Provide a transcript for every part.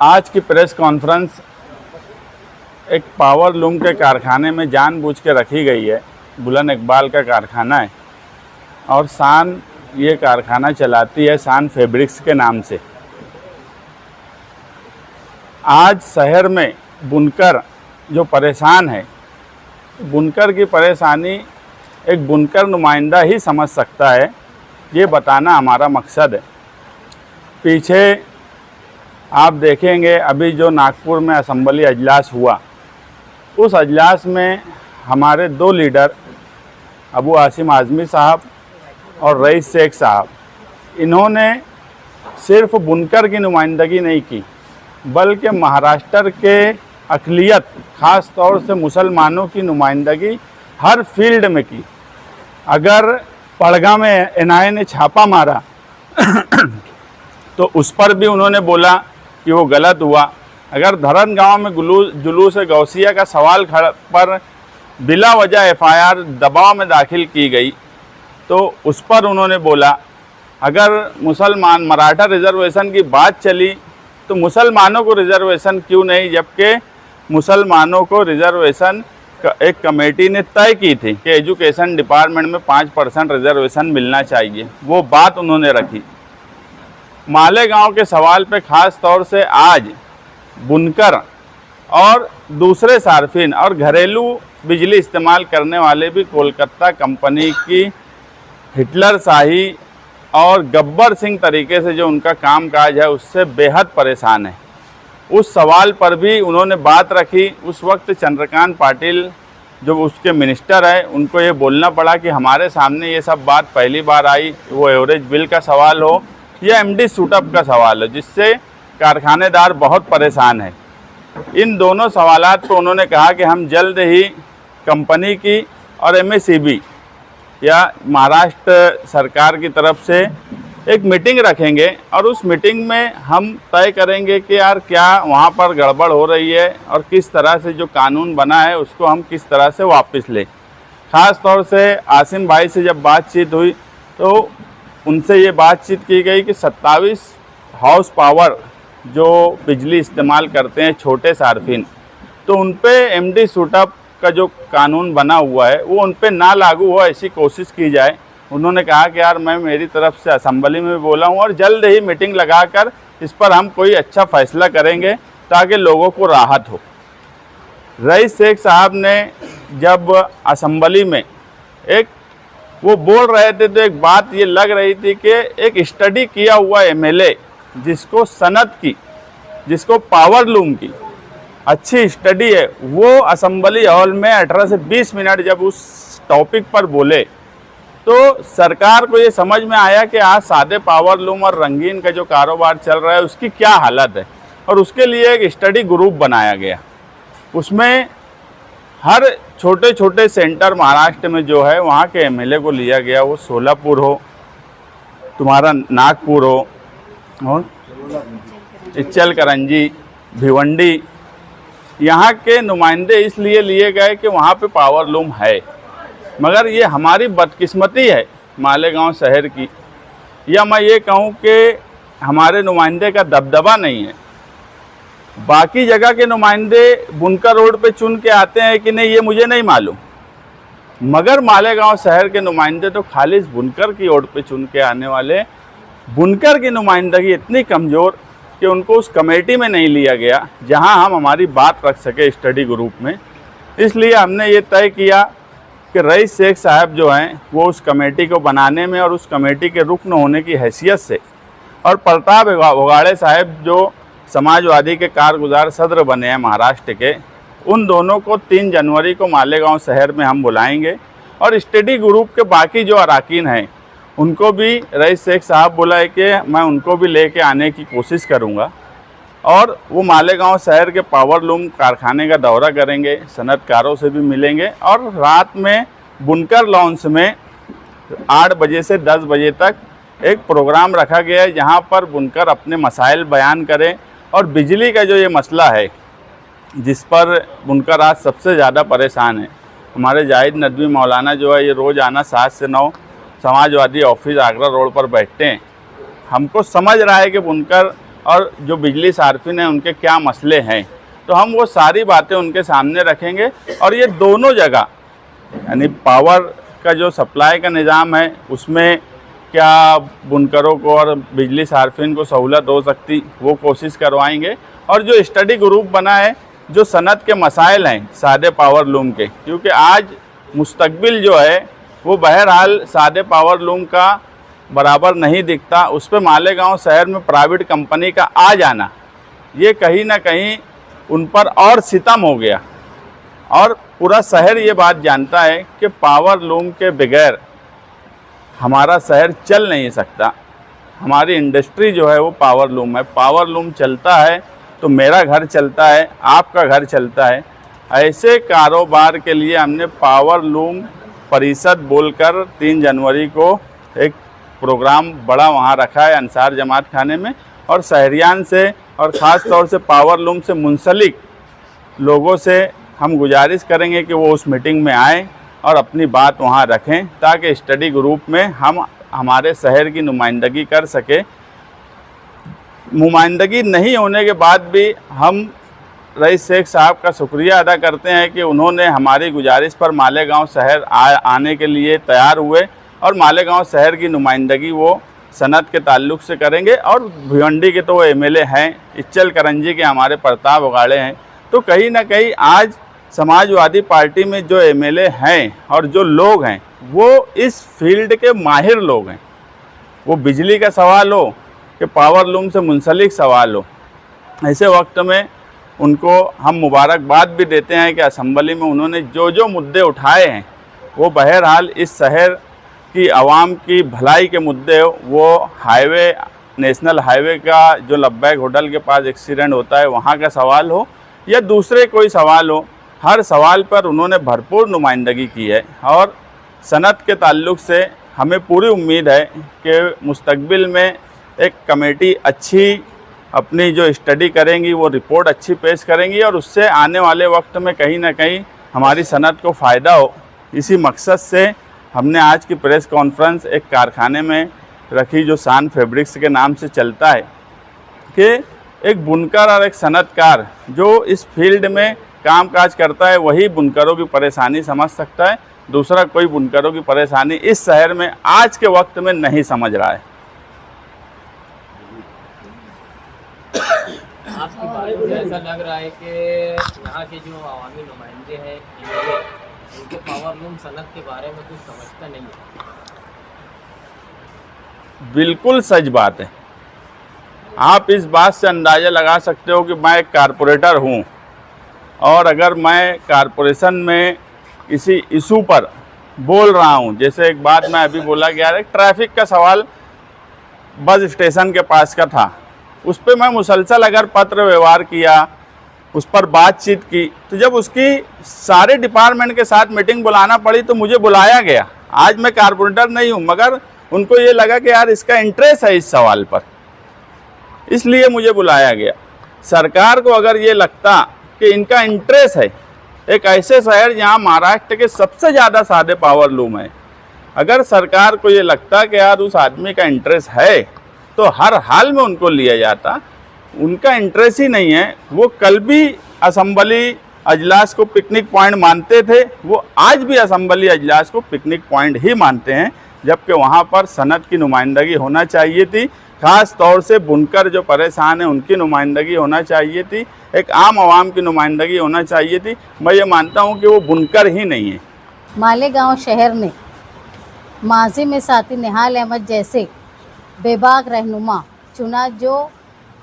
आज की press conference एक पावर लूम के कारखाने में जानबूझ के रखी गई है। बुलंद इकबाल का कारखाना है और शान ये कारखाना चलाती है शान फैब्रिक्स के नाम से। आज शहर में बुनकर जो परेशान है, बुनकर की परेशानी एक बुनकर नुमाइंदा ही समझ सकता है, ये बताना हमारा मकसद है। पीछे आप देखेंगे अभी जो नागपुर में असेंबली अजलास हुआ, उस अजलास में हमारे दो लीडर अबू आसिम आज़मी साहब और रईस शेख साहब, इन्होंने सिर्फ बुनकर की नुमाइंदगी नहीं की बल्कि महाराष्ट्र के अक़लियत ख़ास तौर से मुसलमानों की नुमाइंदगी हर फील्ड में की। अगर पड़गा में एनआईए ने छापा मारा तो उस पर भी उन्होंने बोला कि वो गलत हुआ। अगर धरन गांव में जुलूस गौसिया का सवाल पर बिला वजह एफआईआर दबाव में दाखिल की गई तो उस पर उन्होंने बोला। अगर मुसलमान मराठा रिजर्वेशन की बात चली तो मुसलमानों को रिजर्वेशन क्यों नहीं, जबकि मुसलमानों को रिजर्वेशन एक कमेटी ने तय की थी कि एजुकेशन डिपार्टमेंट में 5% रिजर्वेशन मिलना चाहिए, वो बात उन्होंने रखी। मालेगांव के सवाल पे ख़ास तौर से आज बुनकर और दूसरे सार्फिन और घरेलू बिजली इस्तेमाल करने वाले भी कोलकाता कंपनी की हिटलर शाही और गब्बर सिंह तरीके से जो उनका कामकाज है उससे बेहद परेशान है। उस सवाल पर भी उन्होंने बात रखी। उस वक्त चंद्रकांत पाटिल जो उसके मिनिस्टर है, उनको ये बोलना पड़ा कि हमारे सामने ये सब बात पहली बार आई, वो एवरेज बिल का सवाल हो या एमडी सूटअप का सवाल हो, जिससे कारखानेदार बहुत परेशान है। इन दोनों सवालात पर उन्होंने कहा कि हम जल्द ही कंपनी की और एमएसईबी या महाराष्ट्र सरकार की तरफ से एक मीटिंग रखेंगे और उस मीटिंग में हम तय करेंगे कि यार क्या वहाँ पर गड़बड़ हो रही है और किस तरह से जो कानून बना है उसको हम किस तरह से वापस लें। ख़ास तौर से आसिम भाई से जब बातचीत हुई तो उनसे ये बातचीत की गई कि 27 हाउस पावर जो बिजली इस्तेमाल करते हैं छोटे सार्फिन, तो उन पे एमडी सूटअप का जो कानून बना हुआ है वो उन पे ना लागू हो, ऐसी कोशिश की जाए। उन्होंने कहा कि यार मैं मेरी तरफ से असेंबली में बोला हूँ और जल्द ही मीटिंग लगाकर इस पर हम कोई अच्छा फैसला करेंगे ताकि लोगों को राहत हो। रईस शेख साहब ने जब असेंबली में एक वो बोल रहे थे तो एक बात ये लग रही थी कि एक स्टडी किया हुआ एमएलए जिसको सनत की, जिसको पावर लूम की अच्छी स्टडी है, वो असेंबली हॉल में 18 से 20 मिनट जब उस टॉपिक पर बोले तो सरकार को ये समझ में आया कि आज सादे पावर लूम और रंगीन का जो कारोबार चल रहा है उसकी क्या हालत है, और उसके लिए एक स्टडी ग्रुप बनाया गया। उसमें हर छोटे छोटे सेंटर महाराष्ट्र में जो है वहाँ के एमएलए को लिया गया, वो सोलापुर हो, तुम्हारा नागपुर हो और इचलकरंजी, भिवंडी, यहाँ के नुमाइंदे इसलिए लिए गए कि वहाँ पे पावर लूम है। मगर ये हमारी बदकिस्मती है मालेगांव शहर की, या मैं ये कहूँ कि हमारे नुमाइंदे का दबदबा नहीं है। बाकी जगह के नुमाइंदे बुनकर रोड पे चुन के आते हैं कि नहीं ये मुझे नहीं मालूम, मगर मालेगांव शहर के नुमाइंदे तो खालिस बुनकर की रोड पे चुन के आने वाले। बुनकर की नुमाइंदगी इतनी कमज़ोर कि उनको उस कमेटी में नहीं लिया गया जहां हम हमारी बात रख सके स्टडी ग्रुप में। इसलिए हमने ये तय किया कि रईस शेख साहब जो हैं वो उस कमेटी को बनाने में और उस कमेटी के रुकन होने की हैसियत से, और प्रताप उगाड़े साहब जो समाजवादी के कारगुजार सदर बने हैं महाराष्ट्र के, उन दोनों को 3 जनवरी को मालेगांव शहर में हम बुलाएंगे। और स्टडी ग्रुप के बाकी जो अरकान हैं उनको भी रईस शेख साहब बोला है कि मैं उनको भी लेके आने की कोशिश करूंगा, और वो मालेगांव शहर के पावर लूम कारखाने का दौरा करेंगे, सनतकारों से भी मिलेंगे, और रात में बुनकर लॉन्च में 8 बजे से 10 बजे तक एक प्रोग्राम रखा गया है जहां पर बुनकर अपने मसाइल बयान करें। और बिजली का जो ये मसला है जिस पर बुनकर आज सबसे ज़्यादा परेशान है, हमारे जाहिद नदवी मौलाना जो है ये रोज़ आना 7 से 9 समाजवादी ऑफिस आगरा रोड पर बैठते हैं। हमको समझ रहा है कि बुनकर और जो बिजली सार्फिन है उनके क्या मसले हैं, तो हम वो सारी बातें उनके सामने रखेंगे। और ये दोनों जगह यानी पावर का जो सप्लाई का निज़ाम है उसमें क्या बुनकरों को और बिजली सार्फिन को सहूलत हो सकती, वो कोशिश करवाएंगे। और जो स्टडी ग्रुप बना है, जो सनत के मसाइल हैं सादे पावर लूम के, क्योंकि आज मुस्तकबिल जो है वो बहरहाल सादे पावर लूम का बराबर नहीं दिखता। उस पर मालेगांव शहर में प्राइवेट कंपनी का आ जाना, ये कहीं ना कहीं उन पर और सितम हो गया। और पूरा शहर ये बात जानता है कि पावर लूम के बगैर हमारा शहर चल नहीं सकता। हमारी इंडस्ट्री जो है वो पावर लूम है। पावर लूम चलता है तो मेरा घर चलता है, आपका घर चलता है। ऐसे कारोबार के लिए हमने पावर लूम परिषद बोलकर 3 जनवरी को एक प्रोग्राम बड़ा वहाँ रखा है अंसार जमात खाने में। और शहरियान से और ख़ास तौर से पावर लूम से मुंसलिक लोगों से हम गुजारिश करेंगे कि वो उस मीटिंग में आएँ और अपनी बात वहाँ रखें, ताकि स्टडी ग्रुप में हम हमारे शहर की नुमाइंदगी कर सके। नुमाइंदगी नहीं होने के बाद भी हम रईस शेख साहब का शुक्रिया अदा करते हैं कि उन्होंने हमारी गुजारिश पर मालेगांव शहर आने के लिए तैयार हुए और मालेगांव शहर की नुमाइंदगी वो सनत के ताल्लुक़ से करेंगे। और भिवंडी के तो वो एमएलए हैं, इच्चल करंजी के हमारे प्रताप उगाड़े हैं। तो कहीं ना कहीं आज समाजवादी पार्टी में जो एमएलए हैं और जो लोग हैं वो इस फील्ड के माहिर लोग हैं। वो बिजली का सवाल हो कि पावर लूम से मुंसलिक सवाल हो, ऐसे वक्त में उनको हम मुबारकबाद भी देते हैं कि असम्बली में उन्होंने जो जो मुद्दे उठाए हैं वो बहरहाल इस शहर की आवाम की भलाई के मुद्दे, वो हाईवे नेशनल हाईवे का जो लब्बैक होटल के पास एक्सीडेंट होता है वहाँ का सवाल हो या दूसरे कोई सवाल हो, हर सवाल पर उन्होंने भरपूर नुमाइंदगी की है। और सनत के ताल्लुक़ से हमें पूरी उम्मीद है कि मुस्तकबिल में एक कमेटी अच्छी अपनी जो स्टडी करेंगी, वो रिपोर्ट अच्छी पेश करेंगी और उससे आने वाले वक्त में कहीं ना कहीं हमारी सनत को फ़ायदा हो। इसी मकसद से हमने आज की प्रेस कॉन्फ्रेंस एक कारखाने में रखी जो शान फैब्रिक्स के नाम से चलता है, कि एक बुनकर और एक सनतकार जो इस फील्ड में काम काज करता है वही बुनकरों की परेशानी समझ सकता है। दूसरा कोई बुनकरों की परेशानी इस शहर में आज के वक्त में नहीं समझ रहा है। आपकी बातों से ऐसा लग रहा है कि यहाँ के जो अवामी नुमाइंदे हैं उनको पावर लूम सनत के बारे में कुछ समझता नहीं है। बिल्कुल सच बात है। आप इस बात से अंदाज़ा लगा सकते हो कि मैं एक कारपोरेटर हूँ और अगर मैं कारपोरेशन में किसी इशू पर बोल रहा हूँ, जैसे एक बात मैं अभी बोला गया है, ट्रैफिक का सवाल बस स्टेशन के पास का था, उस पर मैं मुसलसल अगर पत्र व्यवहार किया, उस पर बातचीत की, तो जब उसकी सारे डिपार्टमेंट के साथ मीटिंग बुलाना पड़ी तो मुझे बुलाया गया। आज मैं कारपोरेटर नहीं हूँ, मगर उनको ये लगा कि यार इसका इंटरेस्ट है इस सवाल पर, इसलिए मुझे बुलाया गया। सरकार को अगर ये लगता कि इनका इंटरेस्ट है, एक ऐसे शहर जहाँ महाराष्ट्र के सबसे ज़्यादा सादे पावर लूम है, अगर सरकार को ये लगता कि यार उस आदमी का इंटरेस्ट है तो हर हाल में उनको लिया जाता। उनका इंटरेस्ट ही नहीं है। वो कल भी असम्बली अजलास को पिकनिक पॉइंट मानते थे, वो आज भी असम्बली अजलास को पिकनिक पॉइंट ही मानते हैं, जबकि वहाँ पर सनत की नुमाइंदगी होना चाहिए थी। ख़ास तौर से बुनकर जो परेशान हैं उनकी नुमाइंदगी होना चाहिए थी, एक आम आवाम की नुमाइंदगी होना चाहिए थी। मैं ये मानता हूँ कि वो बुनकर ही नहीं है। मालेगांव शहर ने माजी में साथी निहाल अहमद जैसे बेबाक रहनुमा चुना, जो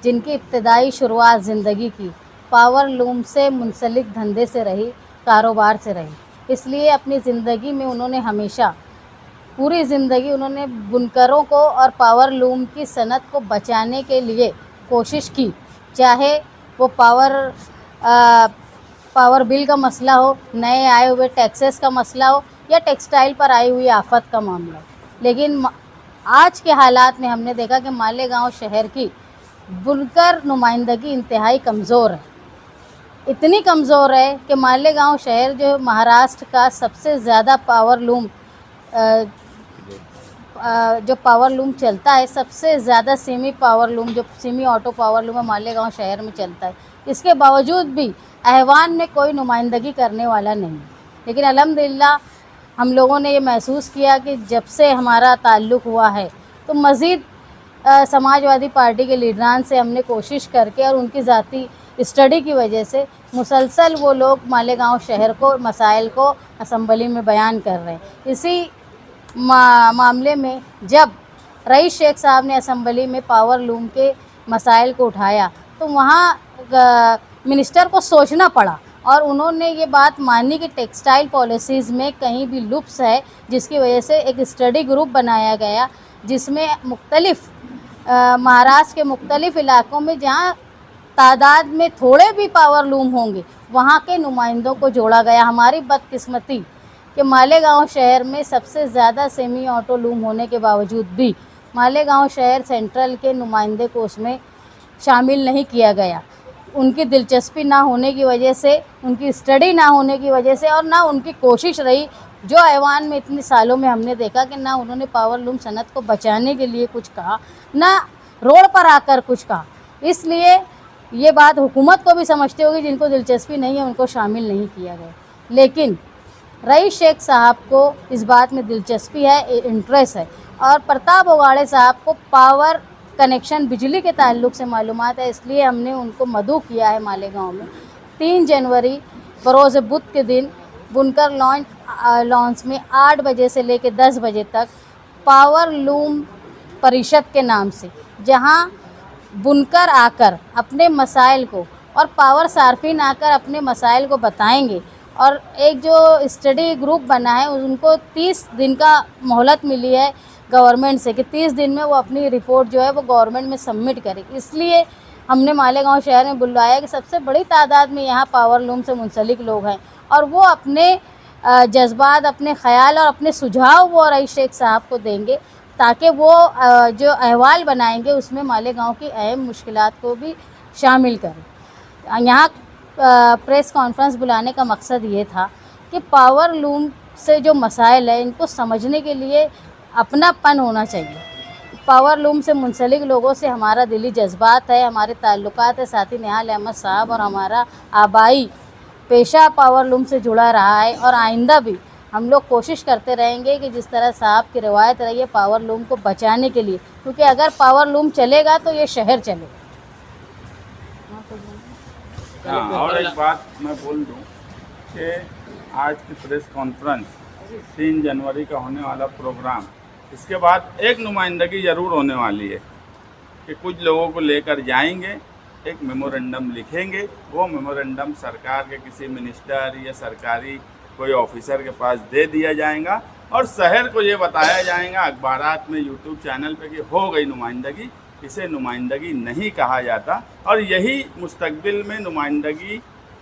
जिनकी इब्तदाई शुरुआत ज़िंदगी की पावर लूम से मुंसलिक धंधे से रही, कारोबार से रही। इसलिए अपनी ज़िंदगी में उन्होंने हमेशा पूरी ज़िंदगी उन्होंने बुनकरों को और पावर लूम की सनत को बचाने के लिए कोशिश की, चाहे वो पावर बिल का मसला हो, नए आए हुए टैक्सेस का मसला हो या टेक्सटाइल पर आई हुई आफत का मामला। लेकिन आज के हालात में हमने देखा कि मालेगांव शहर की बुनकर नुमाइंदगी इंतहाई कमज़ोर है। इतनी कमज़ोर है कि मालेगांव शहर जो महाराष्ट्र का सबसे ज़्यादा पावर लूम जो पावर लूम चलता है, सबसे ज़्यादा सेमी पावर लूम, जो सेमी ऑटो पावर लूम है, मालेगांव शहर में चलता है। इसके बावजूद भी ऐवान में कोई नुमाइंदगी करने वाला नहीं। लेकिन अल्हम्दुलिल्लाह हम लोगों ने ये महसूस किया कि जब से हमारा ताल्लुक़ हुआ है तो मज़ीद समाजवादी पार्टी के लीडरान से हमने कोशिश करके और उनकी ज़ाती स्टडी की वजह से मुसलसल वो लोग मालेगांव शहर को मसाइल को असम्बली में बयान कर रहे हैं। इसी मामले में जब रईस शेख साहब ने असम्बली में पावर लूम के मसाइल को उठाया तो वहाँ मिनिस्टर को सोचना पड़ा और उन्होंने ये बात मानी कि टेक्सटाइल पॉलिसीज़ में कहीं भी लुप्स है, जिसकी वजह से एक स्टडी ग्रुप बनाया गया जिसमें मुख्तलिफ़ महाराष्ट्र के मुख्तलिफ़ इलाकों में जहाँ तादाद में थोड़े भी पावर लूम होंगे वहाँ के नुमाइंदों को जोड़ा गया। हमारी बदकिस्मती कि मालेगांव शहर में सबसे ज़्यादा सेमी ऑटो लूम होने के बावजूद भी मालेगांव शहर सेंट्रल के नुमाइंदे को उसमें शामिल नहीं किया गया। उनकी दिलचस्पी ना होने की वजह से, उनकी स्टडी ना होने की वजह से और ना उनकी कोशिश रही, जो ऐवान में इतने सालों में हमने देखा कि ना उन्होंने पावर लूम सनत को बचाने के लिए कुछ कहा, ना रोड पर आकर कुछ कहा। इसलिए ये बात हुकूमत को भी समझते होगी, जिनको दिलचस्पी नहीं है उनको शामिल नहीं किया गया। लेकिन रईस शेख साहब को इस बात में दिलचस्पी है, इंटरेस्ट है, और प्रताप उगाड़े साहब को पावर कनेक्शन बिजली के ताल्लुक़ से मालूमात है, इसलिए हमने उनको मदऊ किया है। मालेगांव में 3 जनवरी बरोज़ बुध के दिन बुनकर लॉन्च में 8 बजे से लेकर 10 बजे तक पावर लूम परिषद के नाम से, जहां बुनकर आकर अपने मसाइल को और पावर सार्फिन आकर अपने मसाइल को बताएंगे। और एक जो स्टडी ग्रुप बना है उनको 30 दिन का मोहलत मिली है गवर्नमेंट से कि 30 दिन में वो अपनी रिपोर्ट जो है वो गवर्नमेंट में सबमिट करे। इसलिए हमने मालेगांव शहर में बुलवाया कि सबसे बड़ी तादाद में यहाँ पावर लूम से मुंसलिक लोग हैं और वो अपने जज्बात, अपने ख़याल और अपने सुझाव वो रईस शेख साहब को देंगे ताकि वो जो अहवाल बनाएंगे उसमें मालेगांव की अहम मुश्किलात को भी शामिल करें। यहाँ प्रेस कॉन्फ्रेंस बुलाने का मकसद ये था कि पावर लूम से जो मसाइल है इनको समझने के लिए अपनापन होना चाहिए। पावर लूम से मुंसलिक लोगों से हमारा दिली जज्बात है, हमारे ताल्लुकात है। साथी निहाल अहमद साहब और हमारा आबाई पेशा पावर लूम से जुड़ा रहा है और आइंदा भी हम लोग कोशिश करते रहेंगे कि जिस तरह साहब की रिवायत रही है पावर लूम को बचाने के लिए, क्योंकि अगर पावर लूम चलेगा तो ये शहर चलेगा। हाँ, और एक बात मैं बोल दूं कि आज की प्रेस कॉन्फ्रेंस 3 जनवरी का होने वाला प्रोग्राम, इसके बाद एक नुमाइंदगी ज़रूर होने वाली है कि कुछ लोगों को लेकर जाएंगे, एक मेमोरेंडम लिखेंगे। वो मेमोरेंडम सरकार के किसी मिनिस्टर या सरकारी कोई ऑफिसर के पास दे दिया जाएगा और शहर को ये बताया जाएगा अखबारात में, यूट्यूब चैनल पे कि हो गई नुमाइंदगी। इसे नुमाइंदगी नहीं कहा जाता और यही मुस्तकबिल में नुमाइंदगी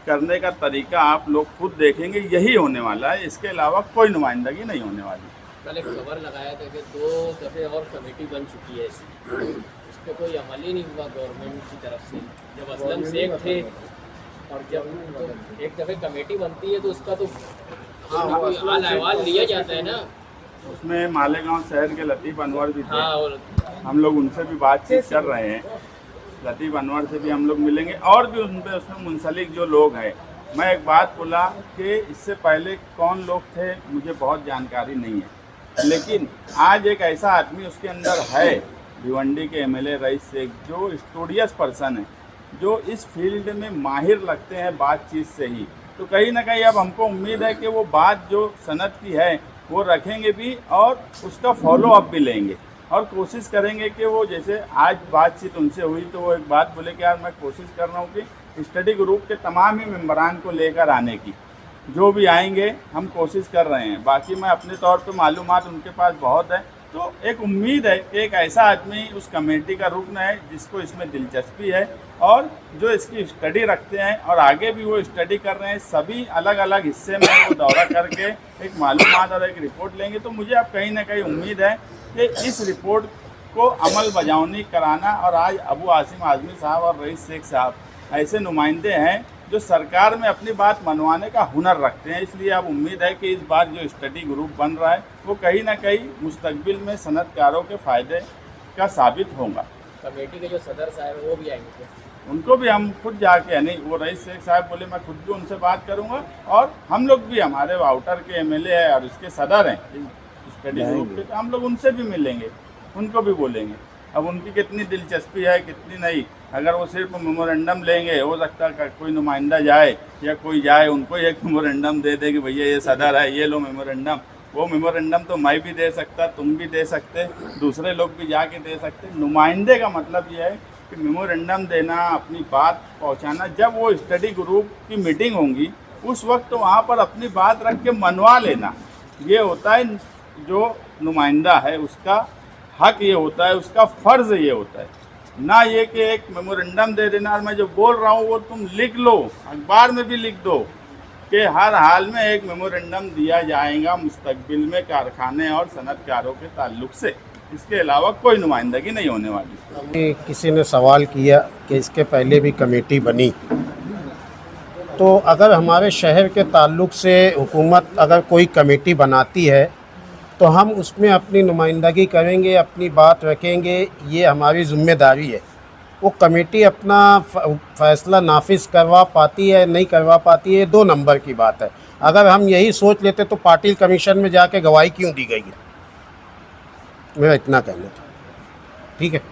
करने का तरीका आप लोग खुद देखेंगे, यही होने वाला है। इसके अलावा कोई नुमाइंदगी नहीं होने वाली। कल एक खबर लगाया था कि 2 दफ़े और कमेटी बन चुकी है, इस पर कोई अमल ही नहीं हुआ गवर्नमेंट की तरफ से। जब असलम शेख थे और जब तो एक दफ़े कमेटी बनती है तो उसका तो हाल अहवाल लिया जाता है ना। उसमें मालेगांव शहर के लतीफ़ अनवर भी थे। हाँ, और हम लोग उनसे भी बातचीत कर रहे हैं। लतीफ़ अनवर से भी हम लोग मिलेंगे और भी उसमें मुंसलिक जो लोग हैं। मैं एक बात बोला कि इससे पहले कौन लोग थे मुझे बहुत जानकारी नहीं है, लेकिन आज एक ऐसा आदमी उसके अंदर है, भिवंडी के एमएलए रईस शेख, जो स्टूडियस पर्सन है, जो इस फील्ड में माहिर लगते हैं बातचीत से ही। तो कहीं ना कहीं अब हमको उम्मीद है कि वो बात जो सनत की है वो रखेंगे भी और उसका फॉलो अप भी लेंगे और कोशिश करेंगे कि वो, जैसे आज बातचीत उनसे हुई तो वो एक बात बोले कि यार मैं कोशिश कर रहा हूँ कि स्टडी ग्रुप के तमाम ही मेंबरान को लेकर आने की, जो भी आएंगे हम कोशिश कर रहे हैं। बाकी मैं अपने तौर पे मालूमात उनके पास बहुत है, तो एक उम्मीद है कि एक ऐसा आदमी उस कमेटी का रुकन है जिसको इसमें दिलचस्पी है और जो इसकी स्टडी रखते हैं और आगे भी वो स्टडी कर रहे हैं। सभी अलग अलग हिस्से में वो दौरा करके एक मालूमात और एक रिपोर्ट लेंगे। तो मुझे अब कहीं ना कहीं उम्मीद है कि इस रिपोर्ट को अमल बजावनी कराना, और आज अबू आसिम आज़मी साहब और रईस शेख साहब ऐसे नुमाइंदे हैं जो सरकार में अपनी बात मनवाने का हुनर रखते हैं। इसलिए अब उम्मीद है कि इस बार जो स्टडी ग्रुप बन रहा है वो कहीं ना कहीं मुस्तकबिल में सनतकारों के फ़ायदे का साबित होगा। कमेटी के जो सदर साहब हैं वो भी आएंगे, उनको भी हम खुद जाके, यानी वो रईस शेख साहब बोले मैं खुद भी उनसे बात करूंगा, और हम लोग भी, हमारे आउटर के एमएलए है और इसके सदर हैं स्टडी ग्रुप के, तो हम लोग उनसे भी मिलेंगे, उनको भी बोलेंगे। अब उनकी कितनी दिलचस्पी है कितनी नहीं, अगर वो सिर्फ मेमोरेंडम लेंगे, हो सकता है कोई नुमाइंदा जाए या कोई जाए उनको एक मेमोरेंडम दे दे कि भैया ये सदर है, ये लो मेमोरेंडम। वो मेमोरेंडम तो मैं भी दे सकता, तुम भी दे सकते, दूसरे लोग भी जाके दे सकते। नुमाइंदे का मतलब ये है कि मेमोरेंडम देना, अपनी बात पहुंचाना। जब वो स्टडी ग्रुप की मीटिंग होंगी उस वक्त तो वहाँ पर अपनी बात रख के मनवा लेना, ये होता है जो नुमाइंदा है उसका हक, ये होता है उसका फ़र्ज़, ये होता है ना ये कि एक मेमोरेंडम दे देना और मैं जो बोल रहा हूँ वो तुम लिख लो, अखबार में भी लिख दो कि हर हाल में एक मेमोरेंडम दिया जाएगा मुस्तकबिल में कारखाने और सनतकारों के ताल्लुक से। इसके अलावा कोई नुमाइंदगी नहीं होने वाली। किसी ने सवाल किया कि इसके पहले भी कमेटी बनी, तो अगर हमारे शहर के ताल्लुक से हुकूमत अगर कोई कमेटी बनाती है तो हम उसमें अपनी नुमाइंदगी करेंगे, अपनी बात रखेंगे, ये हमारी ज़िम्मेदारी है। वो कमेटी अपना फ़ैसला नाफिज करवा पाती है नहीं करवा पाती है, 2 नंबर की बात है। अगर हम यही सोच लेते तो पाटिल कमीशन में जाके गवाही क्यों दी गई है, मेरा इतना कहना था। ठीक है।